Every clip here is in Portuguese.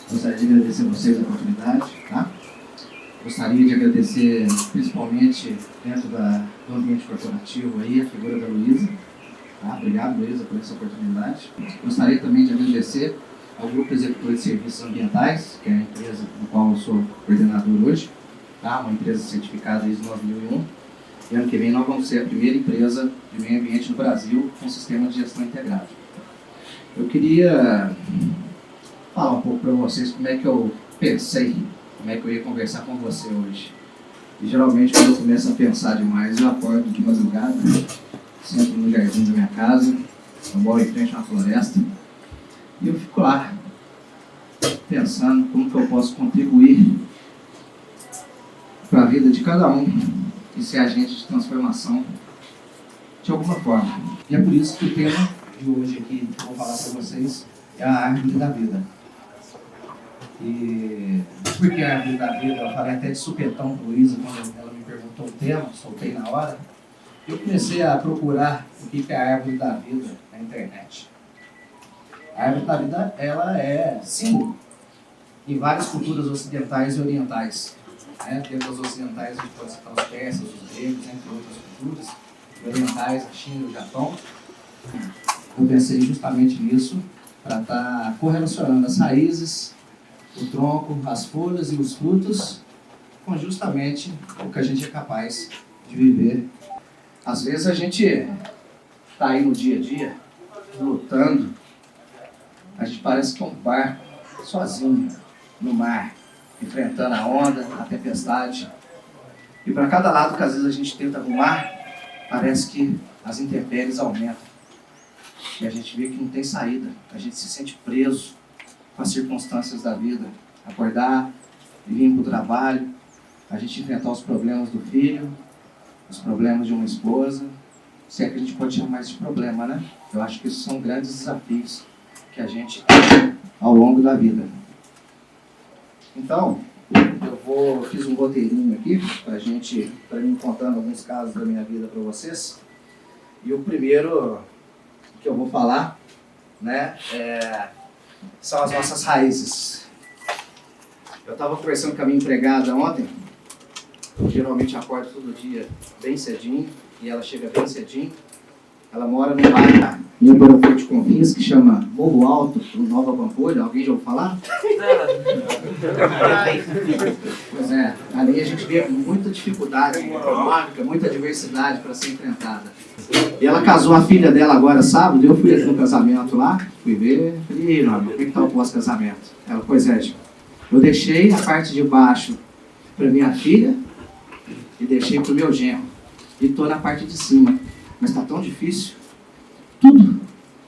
Gostaria de agradecer a vocês a oportunidade, tá? Gostaria de agradecer principalmente dentro do ambiente corporativo aí, a figura da Luísa. Tá? Obrigado, Luísa, por essa oportunidade. Gostaria também de agradecer ao Grupo Executor de Serviços Ambientais, que é a empresa no qual eu sou coordenador hoje, tá? Uma empresa certificada ISO 9001. E ano que vem nós vamos ser a primeira empresa de meio ambiente no Brasil com sistema de gestão integrado. Eu queria falar um pouco para vocês como é que eu pensei, como é que eu ia conversar com você hoje. E geralmente quando eu começo a pensar demais, eu acordo de madrugada, sento no jardim da minha casa, eu moro em frente a uma floresta, e eu fico lá, pensando como que eu posso contribuir para a vida de cada um e ser agente de transformação de alguma forma. E é por isso que o tema de hoje aqui que eu vou falar para vocês é a árvore da vida. E por que a árvore da vida? Eu falei até de supetão para Luísa quando ela me perguntou o tema, soltei na hora. Eu comecei a procurar o que é a árvore da vida na internet. A árvore da vida, ela é símbolo em várias culturas ocidentais e orientais. Dentro das ocidentais a gente pode citar os persas, os gregos, entre outras culturas. Orientais, a China e o Japão. Eu pensei justamente nisso para estar correlacionando as raízes, o tronco, as folhas e os frutos com justamente o que a gente é capaz de viver. Às vezes a gente está aí no dia a dia, lutando, a gente parece que é um barco sozinho no mar, enfrentando a onda, a tempestade. E para cada lado que às vezes a gente tenta arrumar, parece que as intempéries aumentam. E a gente vê que não tem saída, a gente se sente preso com as circunstâncias da vida. Acordar, vir para o trabalho, a gente enfrentar os problemas do filho, os problemas de uma esposa, se é que a gente pode chamar isso de problema, né? Eu acho que isso são grandes desafios que a gente tem ao longo da vida. Então, fiz um roteirinho aqui para mim contando alguns casos da minha vida para vocês. E o primeiro que eu vou falar, né, são as nossas raízes. Eu estava conversando com a minha empregada ontem. Eu geralmente acordo todo dia bem cedinho e ela chega bem cedinho. Ela mora num bairro em Ribeirão de Confins que chama Morro Alto, no Nova Pampulha. Alguém já ouviu falar? Pois é, ali a gente vê muita dificuldade econômica, muita diversidade para ser enfrentada. E ela casou a filha dela agora sábado, eu fui no casamento lá, fui ver, falei, como é que está o pós-casamento? Ela, pois é, eu deixei a parte de baixo para minha filha e deixei para o meu genro. E estou na parte de cima. Mas está tão difícil. Tudo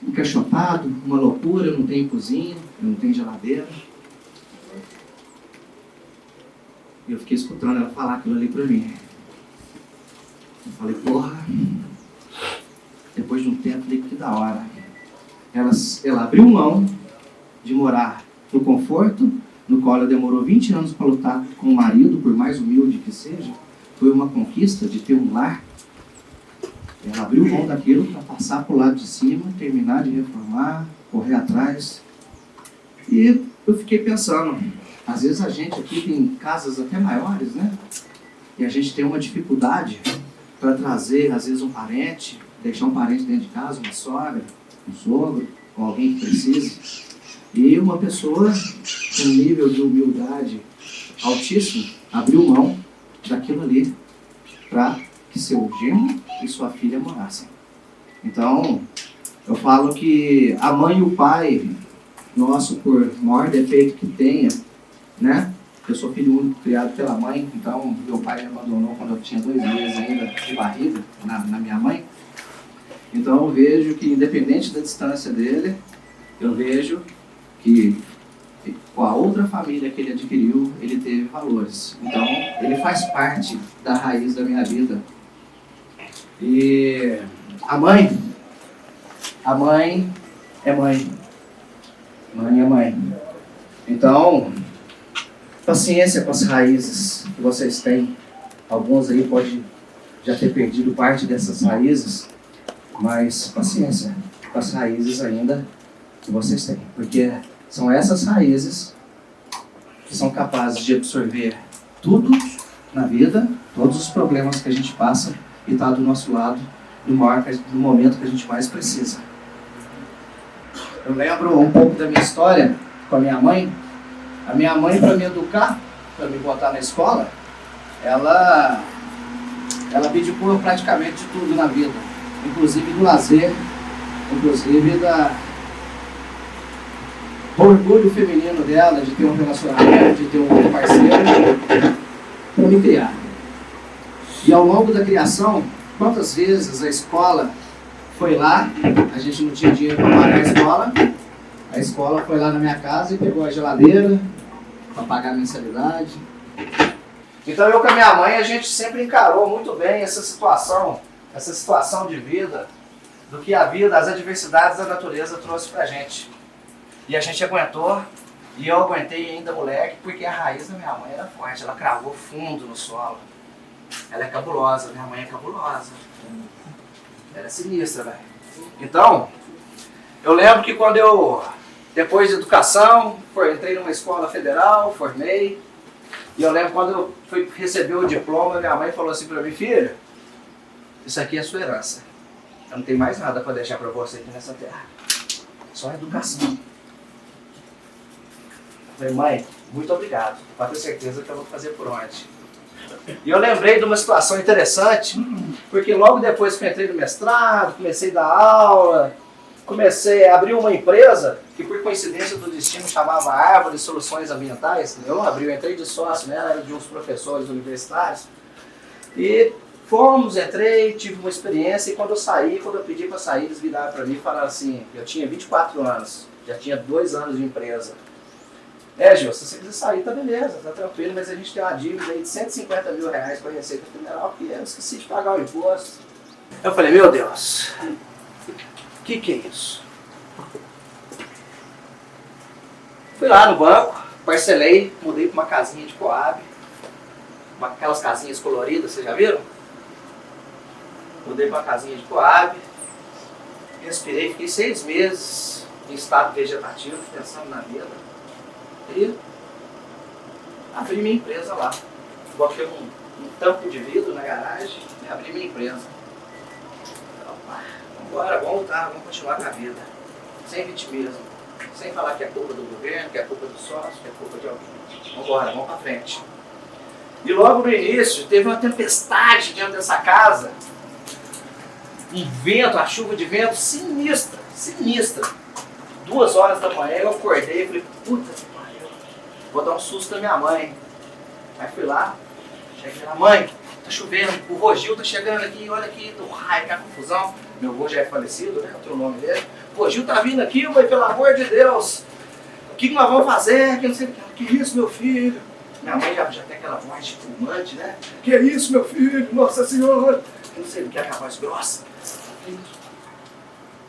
encaixotado, uma loucura, não tem cozinha, não tem geladeira. E eu fiquei escutando ela falar aquilo ali para mim. Eu falei, porra. Depois de um tempo, falei, que da hora. Ela abriu mão de morar no conforto, no qual ela demorou 20 anos para lutar com o marido, por mais humilde que seja. Foi uma conquista de ter um lar. Ela abriu mão daquilo para passar para o lado de cima, terminar de reformar, correr atrás. E eu fiquei pensando, às vezes a gente aqui tem casas até maiores, né? E a gente tem uma dificuldade para trazer, às vezes, um parente, deixar um parente dentro de casa, uma sogra, um sogro, ou alguém que precise. E uma pessoa com um nível de humildade altíssimo abriu mão daquilo ali para que seu genro e sua filha morassem. Então, eu falo que a mãe e o pai, nosso, por maior defeito que tenha, né? Eu sou filho único criado pela mãe, então meu pai me abandonou quando eu tinha 2 meses ainda de barriga na minha mãe. Então eu vejo que, independente da distância dele, eu vejo que com a outra família que ele adquiriu, ele teve valores. Então, ele faz parte da raiz da minha vida. E a mãe é mãe. Mãe é mãe. Então, paciência com as raízes que vocês têm. Alguns aí podem já ter perdido parte dessas raízes, mas paciência com as raízes ainda que vocês têm. Porque são essas raízes que são capazes de absorver tudo na vida, todos os problemas que a gente passa e está do nosso lado no momento que a gente mais precisa. Eu lembro um pouco da minha história com a minha mãe. A minha mãe, para me educar, para me botar na escola, ela abdicou praticamente de tudo na vida, inclusive do lazer, inclusive do orgulho feminino dela, de ter um relacionamento, de ter um parceiro, para me criar. E ao longo da criação, quantas vezes a escola foi lá, a gente não tinha dinheiro para pagar a escola foi lá na minha casa e pegou a geladeira para pagar a mensalidade. Então eu com a minha mãe, a gente sempre encarou muito bem essa situação de vida, do que a vida, as adversidades da natureza trouxe pra gente. E a gente aguentou, e eu aguentei ainda moleque, porque a raiz da minha mãe era forte, ela cravou fundo no solo. Ela é cabulosa, minha mãe é cabulosa. Ela é sinistra, velho. Então, eu lembro que quando eu, depois de educação, entrei numa escola federal, formei, e eu lembro quando eu fui receber o diploma, minha mãe falou assim pra mim: filho, isso aqui é a sua herança. Eu não tenho mais nada para deixar para você aqui nessa terra. Só educação. Eu falei: mãe, muito obrigado. Pode ter certeza que eu vou fazer por onde. E eu lembrei de uma situação interessante, porque logo depois que eu entrei no mestrado, comecei a dar aula, comecei a abrir uma empresa que por coincidência do destino chamava Árvore Soluções Ambientais. Eu entrei de sócio, né, era de uns professores universitários. E entrei, tive uma experiência, e quando eu pedi para sair, eles viraram para mim e falaram assim: eu tinha 24 anos, já tinha 2 anos de empresa. Gil, se você quiser sair, tá beleza, tá tranquilo, mas a gente tem uma dívida aí de 150 mil reais com a Receita Federal, que eu esqueci de pagar o imposto. Eu falei: meu Deus, o que é isso? Fui lá no banco, parcelei, mudei para uma casinha de Coab, aquelas casinhas coloridas, vocês já viram? Mudei para uma casinha de Coab, respirei, fiquei 6 meses em estado vegetativo, pensando na vida. E abri minha empresa lá. Botei um tampo de vidro na garagem e abri minha empresa. Opa, vambora, vamos lutar, vamos continuar com a vida. Sem vitimismo, sem falar que é culpa do governo, que é culpa do sócio, que é culpa de alguém. Vambora, vamos pra frente. E logo no início teve uma tempestade dentro dessa casa. Um vento, uma chuva de vento sinistra, sinistra. 2 horas da manhã eu acordei e falei: puta que pariu, vou dar um susto na minha mãe. Aí fui lá, cheguei lá: mãe, tá chovendo, o vô Gil tá chegando aqui, olha aqui, do raio, que é a confusão. Meu vô já é falecido, né, não tem o nome dele. O vô Gil tá vindo aqui, mãe, pelo amor de Deus. O que nós vamos fazer? Que não sei o que. Que isso, meu filho? Minha mãe já tem aquela voz de fumante, né? Que isso, meu filho? Nossa Senhora! Que não sei o que, aquela voz grossa.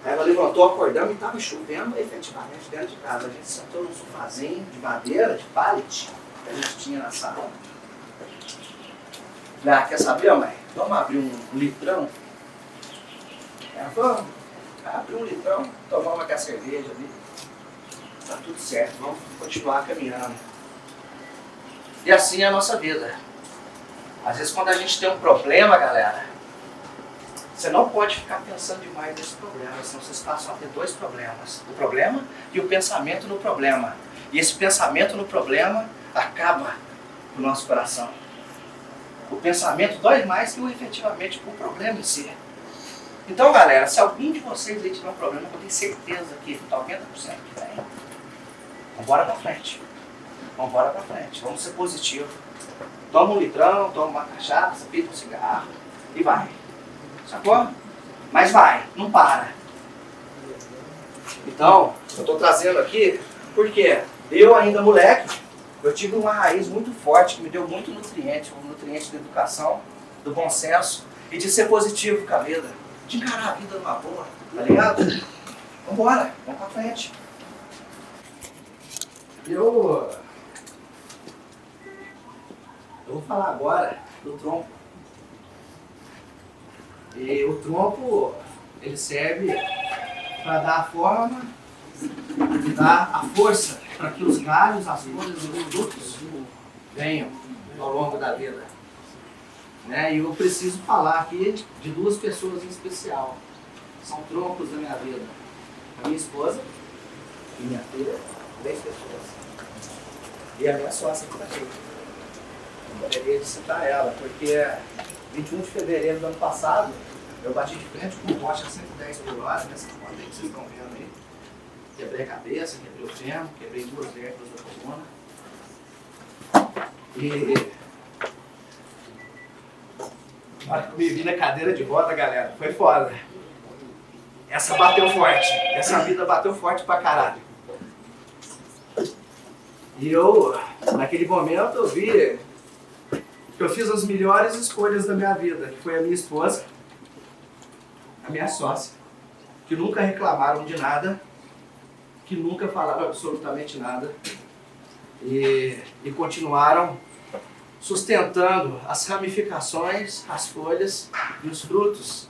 Aí ela levantou, acordamos e estava chovendo efetivamente dentro de casa. A gente sentou num sofazinho de madeira, de pallet, que a gente tinha na sala. Falei: quer saber, mãe? Vamos abrir um litrão? Ela falou: abrir um litrão, tomar uma cerveja ali. Tá tudo certo, vamos continuar caminhando. E assim é a nossa vida. Às vezes quando a gente tem um problema, galera, você não pode ficar pensando demais nesse problema, senão vocês passam a ter 2 problemas. O problema e o pensamento no problema. E esse pensamento no problema acaba no nosso coração. O pensamento dói mais que efetivamente o problema em si. Então, galera, se alguém de vocês aí tiver um problema, eu tenho certeza que 90% que tem. Vambora pra frente. Vambora pra frente. Vamos ser positivos. Toma um litrão, toma uma cachaça, pita um cigarro e vai. Sacou? Mas vai, não para. Então, eu estou trazendo aqui porque eu ainda moleque, eu tive uma raiz muito forte que me deu muito nutriente, o nutriente da educação, do bom senso e de ser positivo com a vida, de encarar a vida numa boa, tá ligado? Vambora, vamos pra frente. Eu vou falar agora do tronco. E o tronco, ele serve para dar a forma, dar a força para que os galhos, as folhas e os frutos venham ao longo da vida. Né? E eu preciso falar aqui de duas pessoas em especial. São troncos da minha vida. A minha esposa e minha filha, 3 pessoas. E a minha sócia que está aqui. Eu poderia de citar ela, porque 21 de fevereiro do ano passado, eu bati de frente com um Porsche a 110 por hora, nessa foto aí que vocês estão vendo aí. Quebrei a cabeça, quebrei o fêmur, quebrei 2 vértebras da coluna. E na hora que eu me vi na cadeira de roda, galera, foi foda. Essa bateu forte. Essa vida bateu forte pra caralho. E eu, naquele momento, eu vi que eu fiz as melhores escolhas da minha vida, que foi a minha esposa, a minha sócia, que nunca reclamaram de nada, que nunca falaram absolutamente nada e continuaram sustentando as ramificações, as folhas e os frutos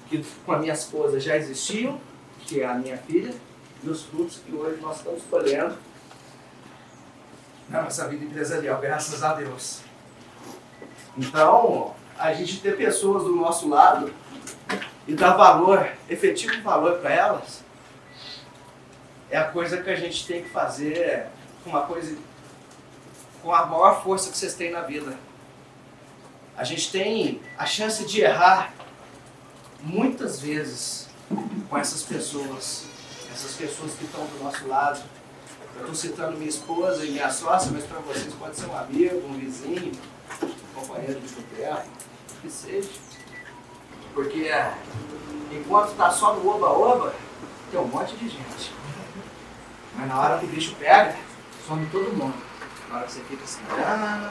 que com a minha esposa já existiam, que é a minha filha, e os frutos que hoje nós estamos colhendo na nossa vida empresarial, graças a Deus. Então, a gente ter pessoas do nosso lado e dar valor, efetivo valor para elas, é a coisa que a gente tem que fazer com a maior força que vocês têm na vida. A gente tem a chance de errar muitas vezes com essas pessoas que estão do nosso lado. Eu estou citando minha esposa e minha sócia, mas para vocês pode ser um amigo, um vizinho, um companheiro de boteco, o que seja. Porque enquanto está só no oba-oba, tem um monte de gente. Mas na hora que o bicho pega, some todo mundo. Na hora que você fica sem grana,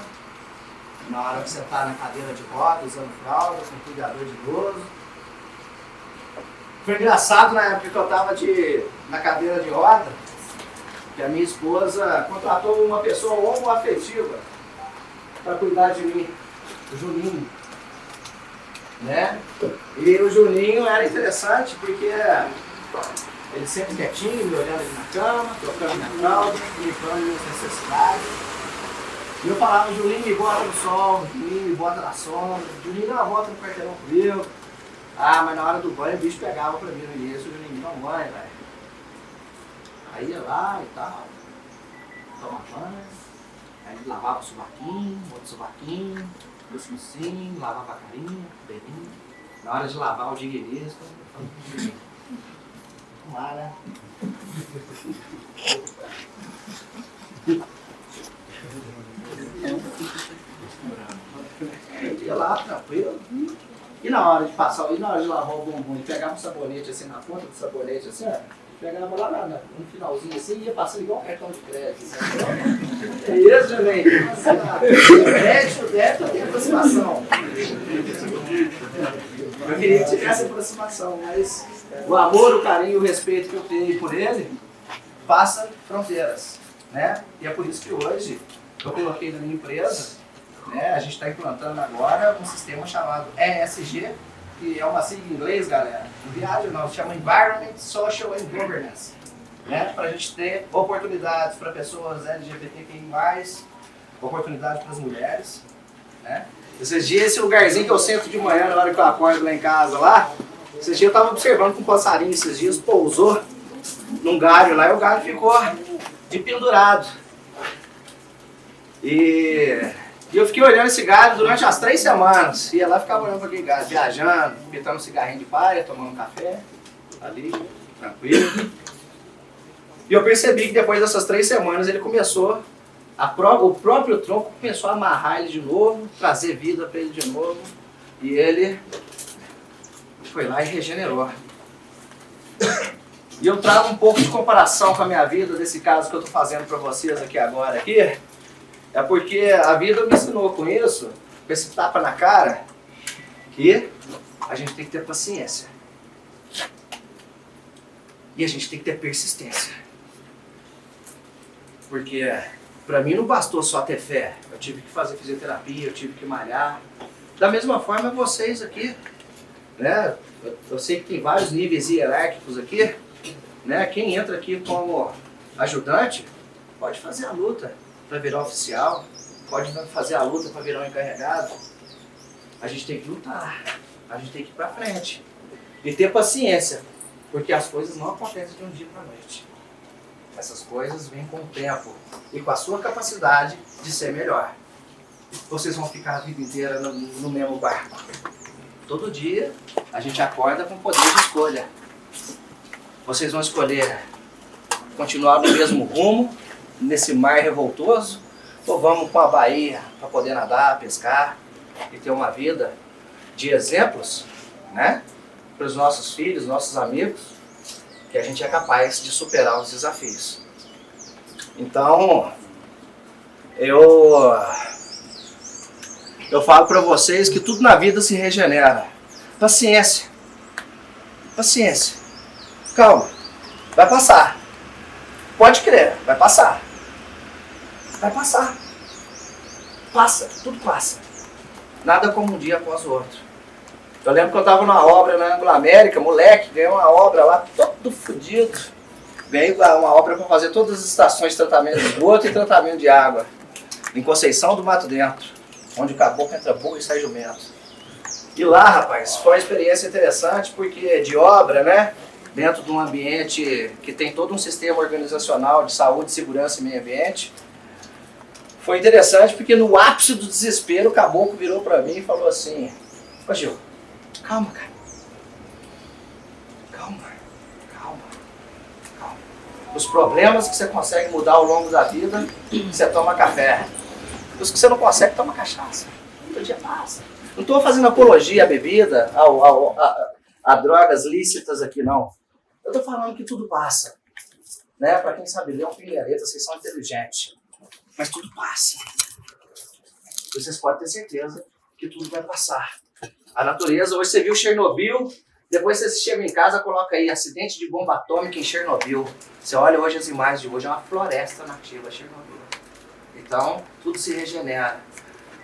na hora que você está na cadeira de roda, usando fralda, com cuidador de idoso. Foi engraçado na época que eu estava na cadeira de roda, que a minha esposa contratou uma pessoa homoafetiva para cuidar de mim, o Juninho. Né? E o Juninho era interessante porque ele sempre quietinho, me olhando ali na cama, trocando minha fralda, limpando minhas necessidades. E eu falava, Juninho, me bota no sol, Juninho, me bota na sombra, Juninho, dá uma volta no quarteirão comigo. Ah, mas na hora do banho o bicho pegava pra mim no início, o Juninho, não banho, velho. Aí ia lá e tal, tomava banho, aí lavava o sovaquinho, outro sovaquinho, pescocinho, lavava a carinha, belinho. Na hora de lavar o diguerisco, vamos lá, né? Ia lá, tranquilo. E na hora de passar, e na hora de lavar o bumbum, e pegava um sabonete assim na ponta do sabonete, assim, ó. Pegava lá no finalzinho assim e ia passando igual um cartão de crédito. É isso, gente? Crédito, débito tem aproximação. Eu queria que tivesse aproximação, mas o amor, o carinho e o respeito que eu tenho por ele passa fronteiras. Né? E é por isso que hoje eu coloquei na minha empresa, né, a gente está implantando agora um sistema chamado ESG, que é uma sigla em inglês, galera. Não viagem não, chama Environment, Social and Governance. Né? Para a gente ter oportunidades para pessoas LGBTQI+, oportunidades para as mulheres. Né? Esses dias, esse lugarzinho que eu sento de manhã, na hora que eu acordo lá em casa, lá, esses dias eu estava observando que um passarinho esses dias pousou num galho lá e o galho ficou de pendurado. E eu fiquei olhando esse galho durante as 3 semanas. Ia lá e ficava olhando para aquele galho, viajando, pitando um cigarrinho de palha, tomando um café, ali, tranquilo. E eu percebi que depois dessas 3 semanas ele começou, o próprio tronco começou a amarrar ele de novo, trazer vida para ele de novo. E ele foi lá e regenerou. E eu trago um pouco de comparação com a minha vida, desse caso que eu estou fazendo para vocês aqui agora. É porque a vida me ensinou com isso, com esse tapa na cara, que a gente tem que ter paciência. E a gente tem que ter persistência. Porque para mim não bastou só ter fé. Eu tive que fazer fisioterapia, eu tive que malhar. Da mesma forma vocês aqui, né? Eu sei que tem vários níveis hierárquicos aqui, né? Quem entra aqui como ajudante pode fazer a luta para virar oficial, pode fazer a luta para virar um encarregado. A gente tem que lutar, a gente tem que ir para frente. E ter paciência, porque as coisas não acontecem de um dia para a noite. Essas coisas vêm com o tempo e com a sua capacidade de ser melhor. Vocês vão ficar a vida inteira no mesmo barco. Todo dia a gente acorda com poder de escolha. Vocês vão escolher continuar no mesmo rumo, nesse mar revoltoso, ou vamos para a Bahia para poder nadar, pescar e ter uma vida de exemplos, né? Para os nossos filhos, nossos amigos, que a gente é capaz de superar os desafios. Então, eu falo para vocês que tudo na vida se regenera. Paciência. Paciência. Calma. Vai passar. Pode crer, vai passar. Vai passar. Passa, tudo passa. Nada como um dia após o outro. Eu lembro que eu estava numa obra na Anglo América, moleque, ganhei uma obra lá, todo fodido. Ganhei uma obra para fazer todas as estações de tratamento de esgoto e tratamento de água. Em Conceição do Mato Dentro, onde o caboclo entra burro e sai jumento. E lá, rapaz, foi uma experiência interessante, porque de obra, né? Dentro de um ambiente que tem todo um sistema organizacional de saúde, segurança e meio ambiente. Foi interessante porque no ápice do desespero, o caboclo virou para mim e falou assim: ô Gil, calma, cara. Calma. Os problemas que você consegue mudar ao longo da vida, você toma café. Os que você não consegue, toma cachaça. Todo dia passa. Não estou fazendo apologia à bebida, a drogas lícitas aqui, não. Eu estou falando que tudo passa. Né? Para quem sabe ler, é um pingareta, vocês são inteligentes. Mas tudo passa. Vocês podem ter certeza que tudo vai passar. A natureza, hoje você viu Chernobyl, depois você chega em casa, coloca aí acidente de bomba atômica em Chernobyl. Você olha hoje as imagens de hoje, é uma floresta nativa Chernobyl. Então, tudo se regenera.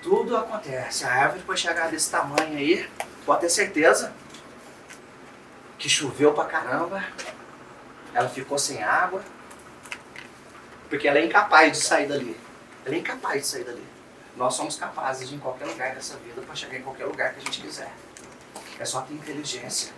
Tudo acontece. A árvore depois chegar desse tamanho aí, pode ter certeza que choveu pra caramba, ela ficou sem água, porque ela é incapaz de sair dali. Ela é incapaz de sair dali. Nós somos capazes de ir em qualquer lugar dessa vida para chegar em qualquer lugar que a gente quiser. É só ter inteligência.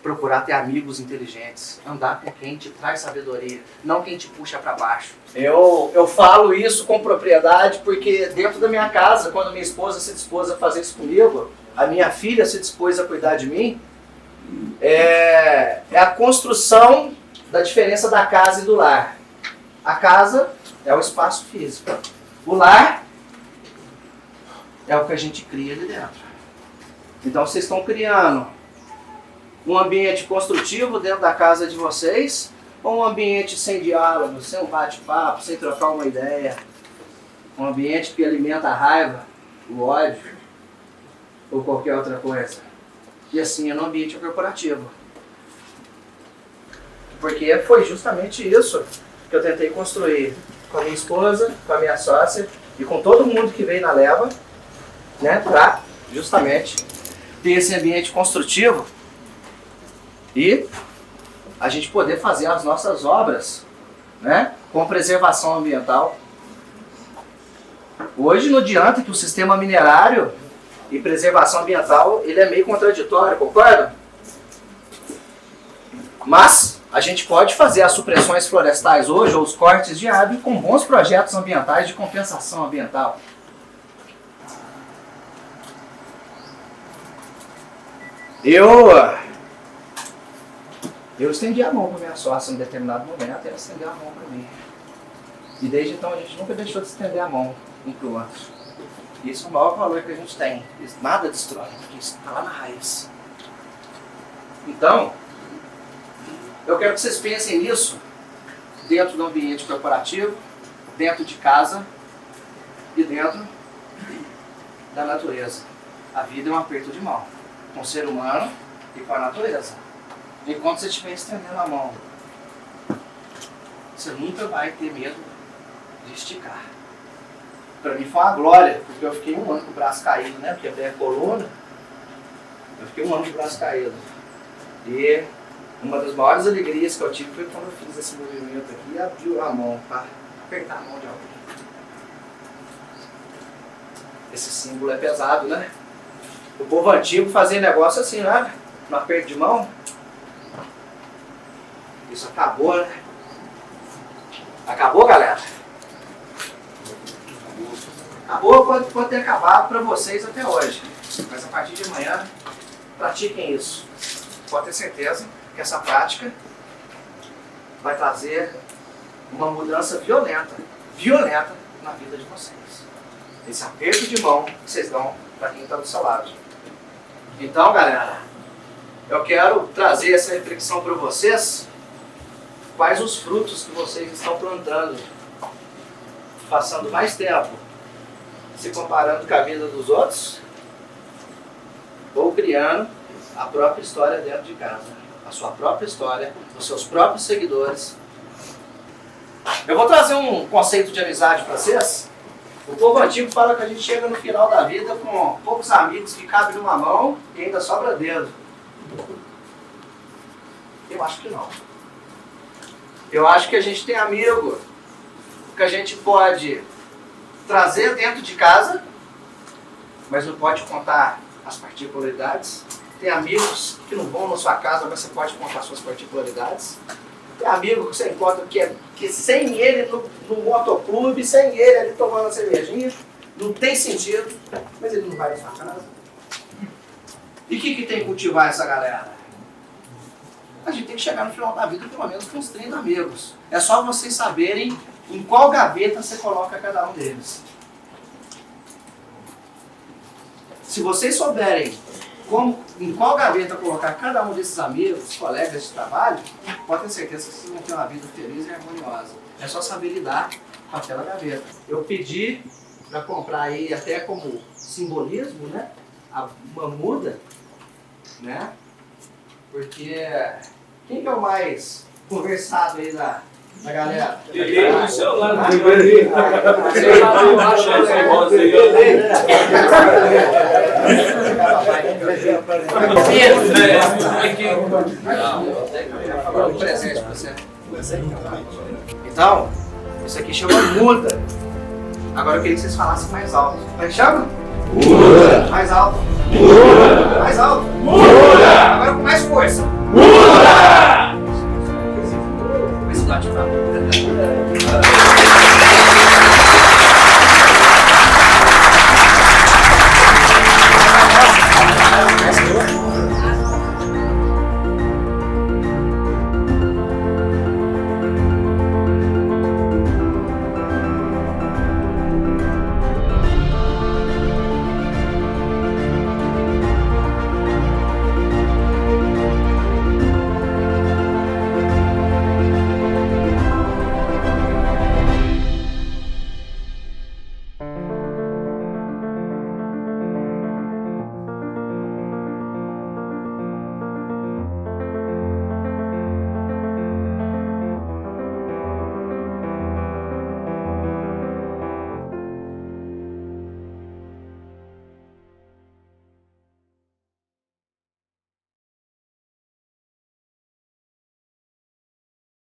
Procurar ter amigos inteligentes. Andar com quem te traz sabedoria, não quem te puxa para baixo. Eu falo isso com propriedade porque dentro da minha casa, quando minha esposa se dispôs a fazer isso comigo, a minha filha se dispôs a cuidar de mim, é a construção da diferença da casa e do lar. A casa é o espaço físico. O lar é o que a gente cria ali dentro. Então vocês estão criando um ambiente construtivo dentro da casa de vocês, ou um ambiente sem diálogo, sem um bate-papo, sem trocar uma ideia. Um ambiente que alimenta a raiva, o ódio, ou qualquer outra coisa. E assim é no ambiente corporativo. Porque foi justamente isso que eu tentei construir com a minha esposa, com a minha sócia e com todo mundo que veio na leva, né, para justamente ter esse ambiente construtivo e a gente poder fazer as nossas obras, né, com preservação ambiental. Hoje não adianta que o sistema minerário e preservação ambiental, ele é meio contraditório, concorda? Mas a gente pode fazer as supressões florestais hoje, ou os cortes de árvore, com bons projetos ambientais de compensação ambiental. Eu estendi a mão para minha sócia em determinado momento, ela estendeu a mão para mim. E desde então a gente nunca deixou de estender a mão um para o outro. Isso é o maior valor que a gente tem. Isso nada destrói, porque isso está lá na raiz. Então, eu quero que vocês pensem nisso dentro do ambiente corporativo, dentro de casa e dentro da natureza. A vida é um aperto de mão com o ser humano e com a natureza. Enquanto você estiver estendendo a mão, você nunca vai ter medo de esticar. Para mim foi uma glória, porque eu fiquei um ano com o braço caído, né? Porque até a coluna, eu fiquei um ano com o braço caído. E uma das maiores alegrias que eu tive foi quando eu fiz esse movimento aqui e abriu a mão, tá? apertar a mão de alguém. Esse símbolo é pesado, né? O povo antigo fazia negócio assim, né? No aperto de mão. Isso acabou, né? Acabou, galera? Acabou, pode ter acabado para vocês até hoje. Mas a partir de amanhã, pratiquem isso. Pode ter certeza que essa prática vai trazer uma mudança violenta na vida de vocês. Esse aperto de mão que vocês dão para quem está do seu lado. Então, galera, eu quero trazer essa reflexão para vocês. Quais os frutos que vocês estão plantando, passando mais tempo se comparando com a vida dos outros, ou criando a própria história dentro de casa, a sua própria história, os seus próprios seguidores. Eu vou trazer um conceito de amizade para vocês. O povo antigo fala que a gente chega no final da vida com poucos amigos que cabem numa mão e ainda sobra dedo. Eu acho que não. Eu acho que a gente tem amigo que a gente pode trazer dentro de casa, mas não pode contar as particularidades. Tem amigos que não vão na sua casa, mas você pode contar suas particularidades. Tem amigo que você encontra que sem ele no motoclube, sem ele ali tomando uma cervejinha, não tem sentido, mas ele não vai na sua casa. E o que tem que cultivar essa galera? A gente tem que chegar no final da vida pelo menos com uns 30 amigos. É só vocês saberem em qual gaveta você coloca cada um deles. Se vocês souberem em qual gaveta colocar cada um desses amigos, colegas de trabalho, pode ter certeza que vocês vão ter uma vida feliz e harmoniosa. É só saber lidar com aquela gaveta. Eu pedi para comprar aí até como simbolismo, né? Uma muda, né? Porque quem que é o mais conversado aí da galera? Ele no celular, Então, isso aqui chama muda. Agora eu queria que vocês falassem mais alto. Como é que chama? Muda! Mais alto. Muda! Mais alto. Muda! Agora com mais força. Muda! Esse bate-papo.